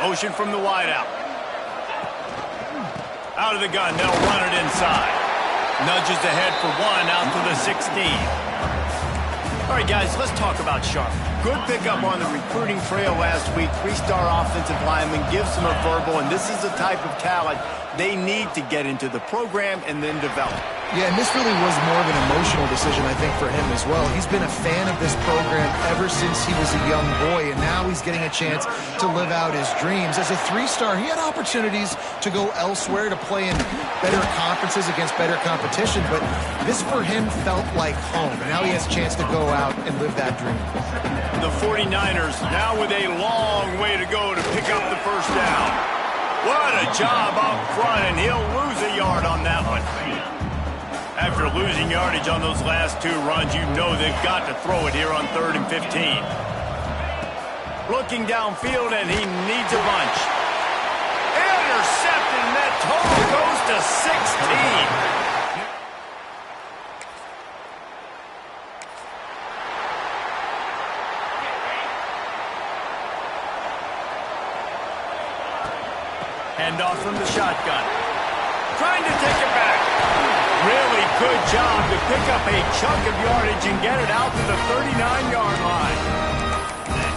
Motion from the wideout. Out of the gun, they'll run it inside. Nudges ahead for one out to the 16. All right, guys, let's talk about Sharp. Good pickup on the recruiting trail last week. Three-star offensive lineman gives them a verbal, and this is the type of talent they need to get into the program and then develop. Yeah, and this really was more of an emotional decision, I think, for him as well. He's been a fan of this program ever since he was a young boy, and now he's getting a chance to live out his dreams. As a three-star, he had opportunities to go elsewhere, to play in better conferences against better competition, but this for him felt like home. And now he has a chance to go out and live that dream. The 49ers now with a long way to go to pick up the first down. What a job up front, and he'll lose a yard on that one. After losing yardage on those last two runs, you know they've got to throw it here on 3rd and 15. Looking downfield, and he needs a bunch. Intercepted, and that total goes to 16. Handoff from the shotgun. Trying to take it back. Really good job to pick up a chunk of yardage and get it out to the 39-yard line.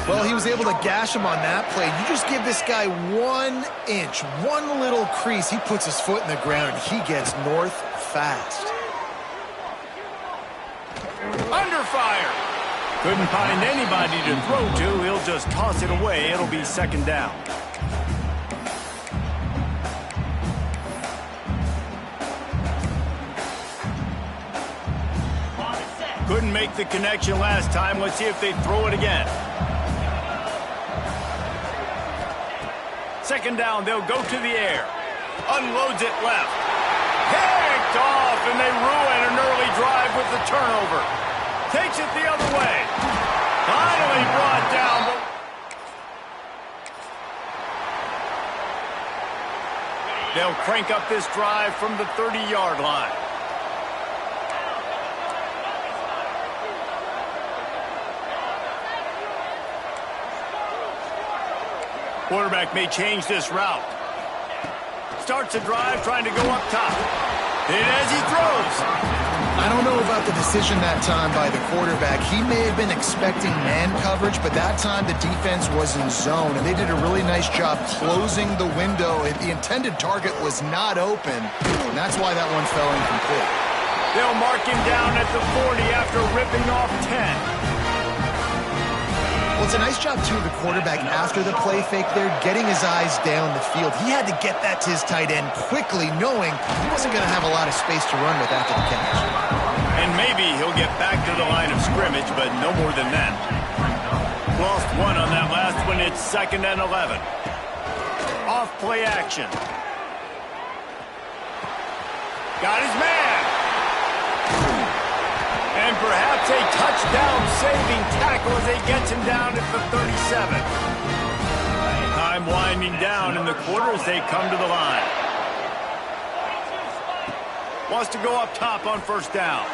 Well, he was able to gash him on that play. You just give this guy 1 inch, one little crease. He puts his foot in the ground, and he gets north fast. Under fire. Couldn't find anybody to throw to. He'll just toss it away. It'll be 2nd down. Couldn't make the connection last time. Let's see if they throw it again. 2nd down, they'll go to the air. Unloads it left. Picked off, and they ruin an early drive with the turnover. Takes it the other way. Finally brought down. They'll crank up this drive from the 30-yard line. Quarterback may change this route. Starts a drive trying to go up top. And as he throws. I don't know about the decision that time by the quarterback. He may have been expecting man coverage, but that time the defense was in zone, and they did a really nice job closing the window. The intended target was not open, and that's why that one fell incomplete. They'll mark him down at the 40 after ripping off 10. Well, it's a nice job, too, of the quarterback after the play fake there, getting his eyes down the field. He had to get that to his tight end quickly, knowing he wasn't going to have a lot of space to run with after the catch. And maybe he'll get back to the line of scrimmage, but no more than that. Lost one on that last one. It's 2nd and 11. Off play action. Got his man. And perhaps a touchdown-saving tackle as he gets him down at the 37. Time winding down in the quarter as they come to the line. Wants to go up top on 1st down.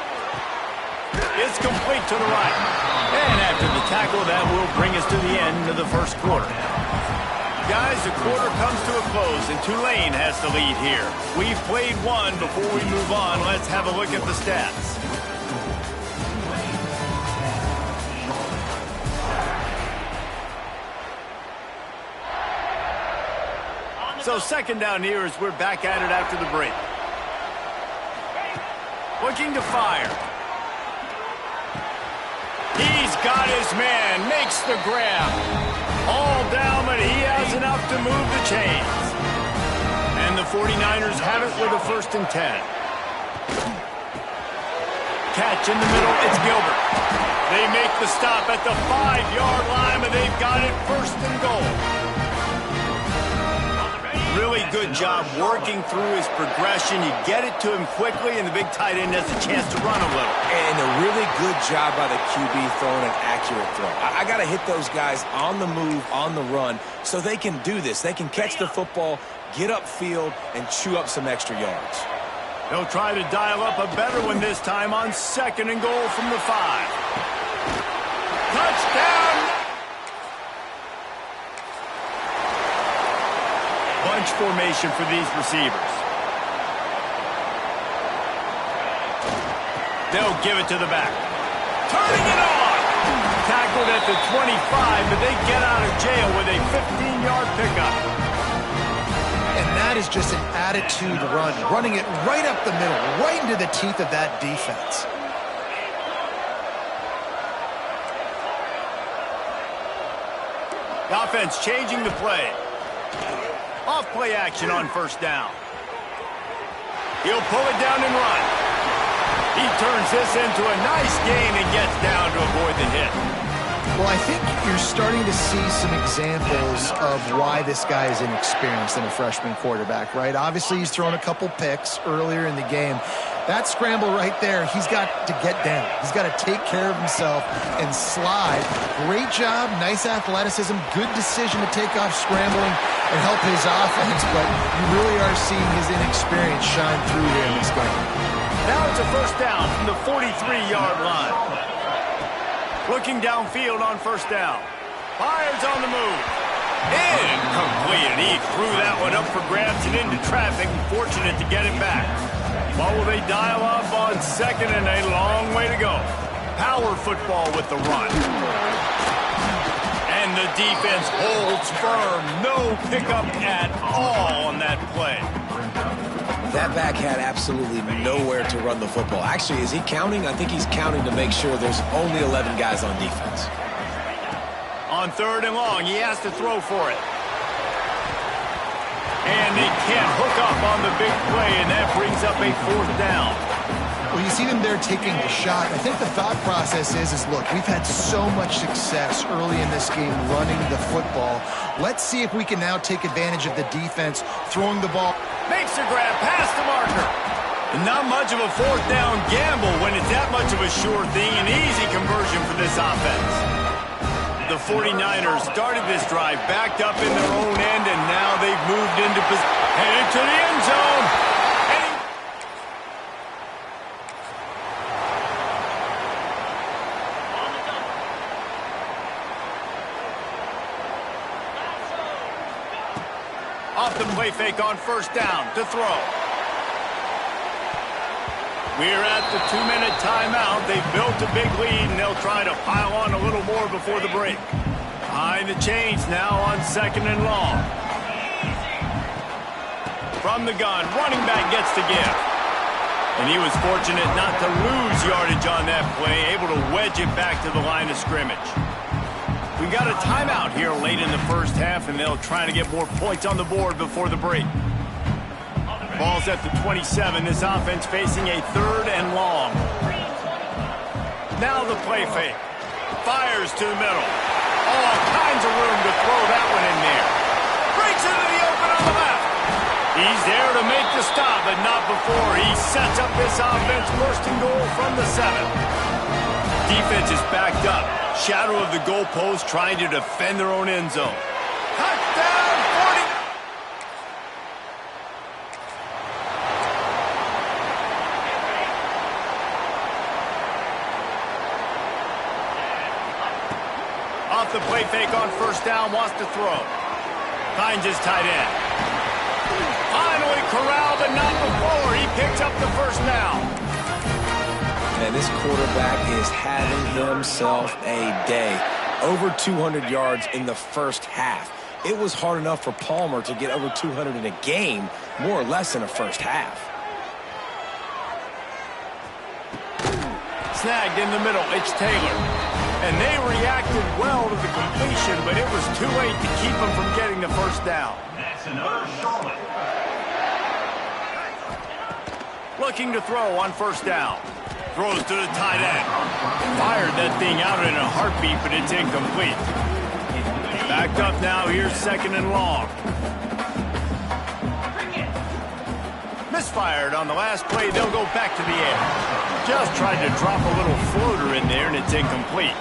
It's complete to the right. And after the tackle, that will bring us to the end of the 1st quarter. Guys, the quarter comes to a close, and Tulane has the lead here. We've played one. Before we move on, let's have a look at the stats. So 2nd down here as we're back at it after the break. Looking to fire. He's got his man, makes the grab. All down, but he has enough to move the chains. And the 49ers have it with a 1st and 10. Catch in the middle, it's Gilbert. They make the stop at the 5-yard line, but they've got it 1st and goal. Really good job working through his progression. You get it to him quickly, and the big tight end has a chance to run a little. And a really good job by the QB throwing an accurate throw. I got to hit those guys on the move, on the run, so they can do this. They can catch the football, get upfield, and chew up some extra yards. They'll try to dial up a better one this time on 2nd and goal from the 5. Touchdown! bunch formation for these receivers. They'll give it to the back. Turning it on! Tackled at the 25, but they get out of jail with a 15-yard pickup. And that is just an attitude run, running it right up the middle, right into the teeth of that defense. The offense changing the play. Off play action on first down. He'll pull it down and run. He turns this into a nice gain and gets down to avoid the hit. Well, I think you're starting to see some examples of why this guy is inexperienced in a freshman quarterback, right? Obviously, he's thrown a couple picks earlier in the game. That scramble right there, he's got to get down. He's got to take care of himself and slide. Great job, nice athleticism, good decision to take off scrambling and help his offense, but you really are seeing his inexperience shine through here in this game. Now it's a first down from the 43-yard line. Looking downfield on first down. Fires on the move. Incomplete, and he threw that one up for grabs and into traffic, and fortunate to get it back. What will they dial up on second, and a long way to go. Power football with the run. And the defense holds firm. No pickup at all on that play. That back had absolutely nowhere to run the football. Actually, is he counting? I think he's counting to make sure there's only 11 guys on defense. On third and long, he has to throw for it. And they can't hook up on the big play, and that brings up a fourth down. Well, you see them there taking the shot. I think the thought process is look, we've had so much success early in this game running the football. Let's see if we can now take advantage of the defense throwing the ball. Makes a grab past the marker. Not much of a fourth down gamble when it's that much of a sure thing. An easy conversion for this offense. The 49ers started this drive backed up in their own end, and now they've moved into position. Headed to the end zone. Off the play fake on first down to throw. We're at the 2-minute timeout. They've built a big lead, and they'll try to pile on a little more before the break. Behind the chains now on second and long. From the gun, running back gets the give. And he was fortunate not to lose yardage on that play, able to wedge it back to the line of scrimmage. We got a timeout here late in the first half, and they'll try to get more points on the board before the break. Ball's at the 27. This offense facing a third and long. Now the play fake. Fires to the middle. All kinds of room to throw that one in there. Breaks into the open on the left. He's there to make the stop, but not before. He sets up this offense first and goal from the 7. Defense is backed up. Shadow of the goalpost trying to defend their own end zone. Touchdown, 40. Off the play fake on first down, wants to throw. Finds his tight end. Finally corralled, but not before. He picks up the first down. And this quarterback is having himself a day. Over 200 yards in the first half. It was hard enough for Palmer to get over 200 in a game, more or less in a first half. Snagged in the middle, it's Taylor. And they reacted well to the completion, but it was too late to keep them from getting the first down. Looking to throw on first down. Throws to the tight end. Fired that thing out in a heartbeat, but it's incomplete. Backed up now, here's second and long. Misfired on the last play, they'll go back to the air. Just tried to drop a little floater in there, and it's incomplete.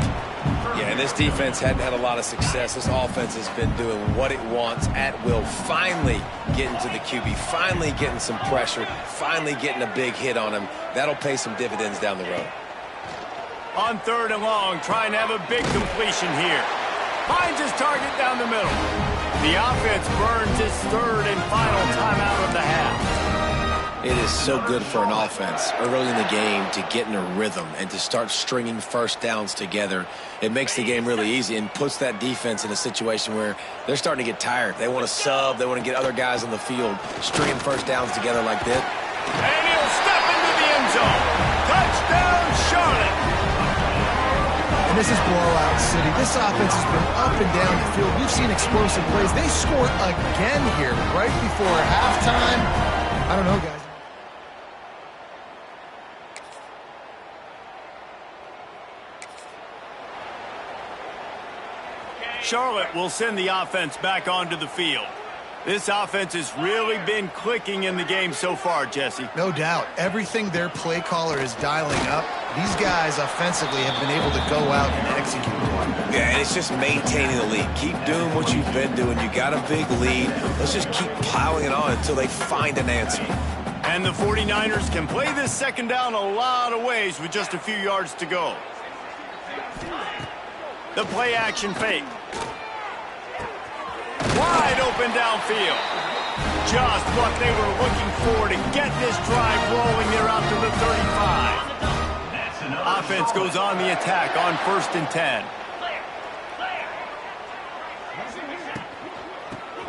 Yeah, and this defense hadn't had a lot of success. This offense has been doing what it wants at will. Finally getting to the QB, finally getting some pressure, finally getting a big hit on him. That'll pay some dividends down the road. On third and long, trying to have a big completion here. Finds his target down the middle. The offense burns its third and final timeout of the half. It is so good for an offense early in the game to get in a rhythm and to start stringing first downs together. It makes the game really easy and puts that defense in a situation where they're starting to get tired. They want to sub. They want to get other guys on the field, stringing first downs together like this. And he'll step into the end zone. Touchdown, Charlotte. And this is blowout city. This offense has been up and down the field. We've seen explosive plays. They score again here right before halftime. I don't know, guys. Charlotte will send the offense back onto the field. This offense has really been clicking in the game so far, Jesse. No doubt. Everything their play caller is dialing up, these guys offensively have been able to go out and execute. Yeah, and it's just maintaining the lead. Keep doing what you've been doing. You got a big lead. Let's just keep piling it on until they find an answer. And the 49ers can play this second down a lot of ways with just a few yards to go. The play action fake. Wide open downfield. Just what they were looking for to get this drive rolling there out to the 35. Offense goes on the attack on 1st and 10.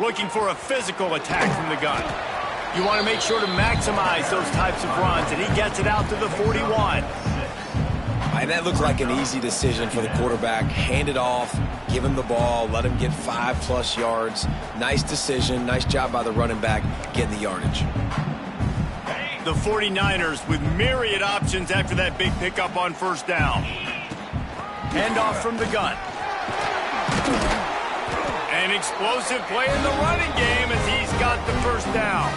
Looking for a physical attack from the gun. You want to make sure to maximize those types of runs, and he gets it out to the 41. And that looked like an easy decision for the quarterback. Hand it off, give him the ball, let him get 5+ yards. Nice decision. Nice job by the running back getting the yardage. The 49ers with myriad options after that big pickup on 1st down. Handoff from the gun. An explosive play in the running game as he's got the 1st down.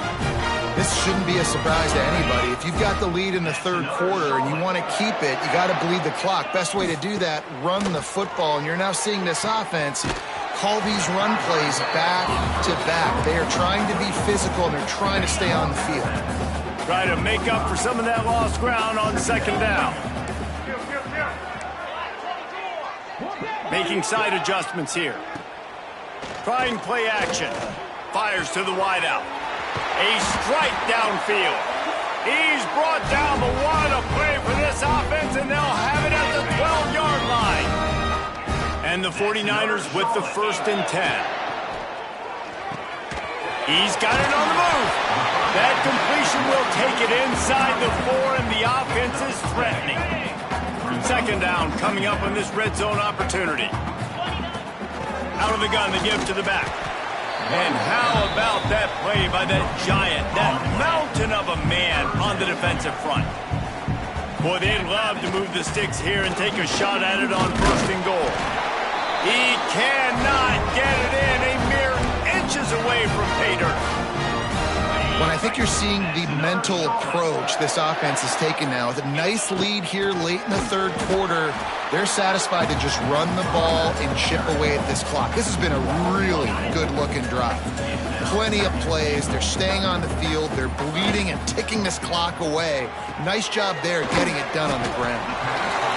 This shouldn't be a surprise to anybody. If you've got the lead in the 3rd quarter and you want to keep it, you got to bleed the clock. Best way to do that, run the football. And you're now seeing this offense call these run plays back to back. They are trying to be physical and they're trying to stay on the field. Try to make up for some of that lost ground on 2nd down. Making side adjustments here. Trying play action. Fires to the wideout. A strike downfield. He's brought down the one. A play for this offense, and they'll have it at the 12-yard line. And the 49ers with the 1st and 10. He's got it on the move. That completion will take it inside the 4, and the offense is threatening. 2nd down coming up on this red zone opportunity. Out of the gun, the give to the back. And how about that play by that giant, that mountain of a man on the defensive front? Boy, they'd love to move the sticks here and take a shot at it on 1st and goal. He cannot get it in, a mere inches away from pay dirt. When I think you're seeing the mental approach this offense is taking now, with a nice lead here late in the 3rd quarter, they're satisfied to just run the ball and chip away at this clock. This has been a really good-looking drive. Plenty of plays. They're staying on the field. They're bleeding and ticking this clock away. Nice job there getting it done on the ground.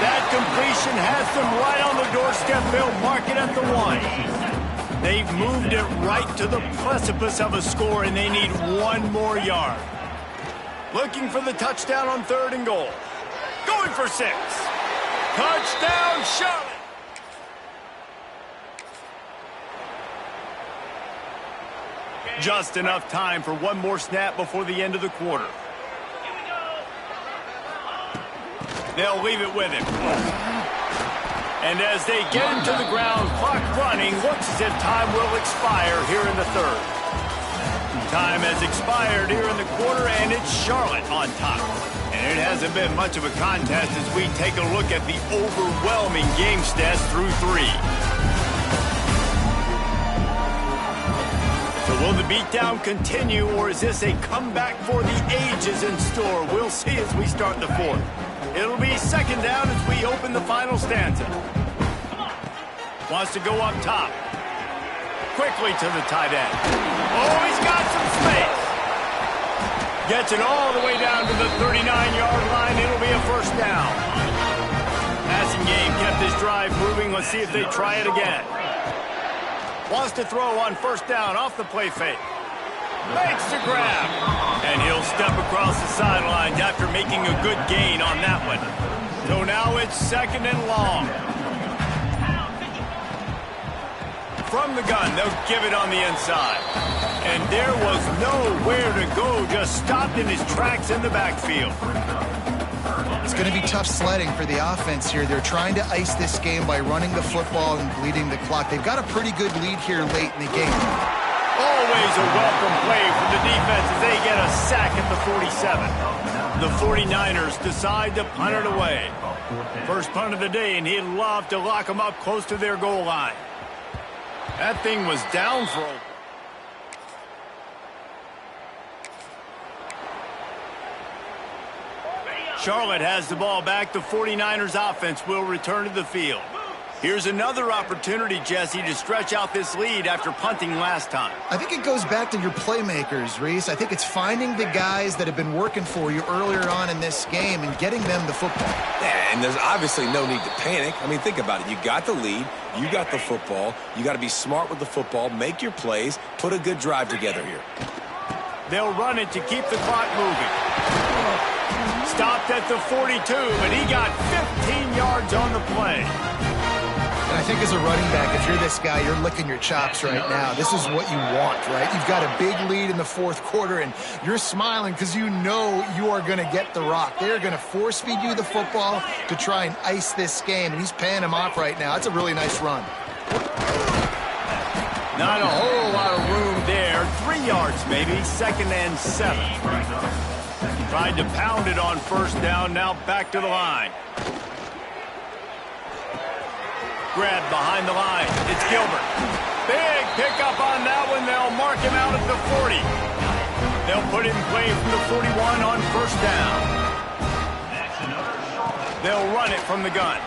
That completion has them right on the doorstep. They'll mark it at the 1. They've moved it right to the precipice of a score, and they need 1 more yard. Looking for the touchdown on 3rd and goal. Going for 6. Touchdown, Charlotte! Just enough time for 1 more snap before the end of the quarter. They'll leave it with him. And as they get him to the ground, clock running, looks as if time will expire here in the 3rd. Time has expired here in the quarter, and it's Charlotte on top. And it hasn't been much of a contest as we take a look at the overwhelming game stats through 3. So will the beatdown continue, or is this a comeback for the ages in store? We'll see as we start the 4th. It'll be 2nd down as we open the final stanza. Wants to go up top. Quickly to the tight end. Oh, he's got some space. Gets it all the way down to the 39-yard line. It'll be a 1st down. Passing game kept this drive moving. Let's see if they try it again. Wants to throw on first down off the play fake. Makes the grab. And he'll step across the sidelines after making a good gain on that one. So now it's 2nd and long. From the gun, they'll give it on the inside. And there was nowhere to go, just stopped in his tracks in the backfield. It's going to be tough sledding for the offense here. They're trying to ice this game by running the football and bleeding the clock. They've got a pretty good lead here late in the game. Always a welcome play from the defense as they get a sack at the 47. The 49ers decide to punt it away. First punt of the day, and he'd love to lock them up close to their goal line. That thing was down for a... Charlotte has the ball back. The 49ers offense will return to the field. Here's another opportunity, Jesse, to stretch out this lead after punting last time. I think it goes back to your playmakers, Reese. I think it's finding the guys that have been working for you earlier on in this game and getting them the football. Yeah, and there's obviously no need to panic. I mean, think about it. You got the lead. You got the football. You got to be smart with the football, make your plays, put a good drive together here. They'll run it to keep the clock moving. Stopped at the 42, but he got 15 yards on the play. And I think as a running back, if you're this guy, you're licking your chops right now. This is what you want, right? You've got a big lead in the 4th quarter, and you're smiling because you know you are going to get the rock. They're going to force-feed you the football to try and ice this game, and he's paying him off right now. That's a really nice run. Not a whole lot of room there. 3 yards, maybe. 2nd and 7. Tried to pound it on first down. Now back to the line. Grab behind the line. It's Gilbert. Big pickup on that one. They'll mark him out at the 40. They'll put it in play from the 41 on first down. They'll run it from the gun.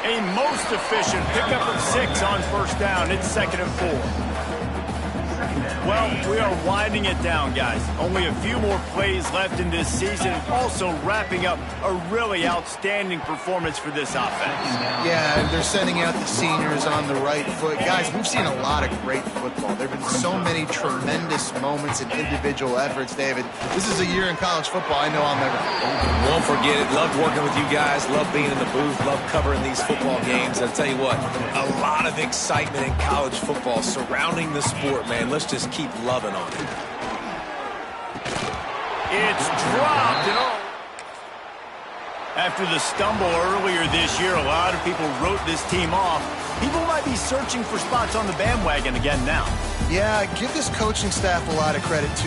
A most efficient pickup of 6 on first down. It's 2nd and 4. Well, we are winding it down, guys. Only a few more plays left in this season. Also wrapping up a really outstanding performance for this offense. Yeah, they're sending out the seniors on the right foot. Guys, we've seen a lot of great football. There have been so many tremendous moments and individual efforts, David. This is a year in college football I know I'll never forget. Won't forget it. Loved working with you guys. Loved being in the booth. Loved covering these football games. I'll tell you what, a lot of excitement in college football surrounding the sport, man. Let's just keep loving on it. It's dropped and all. After the stumble earlier this year, a lot of people wrote this team off. People might be searching for spots on the bandwagon again now. Yeah, give this coaching staff a lot of credit, too.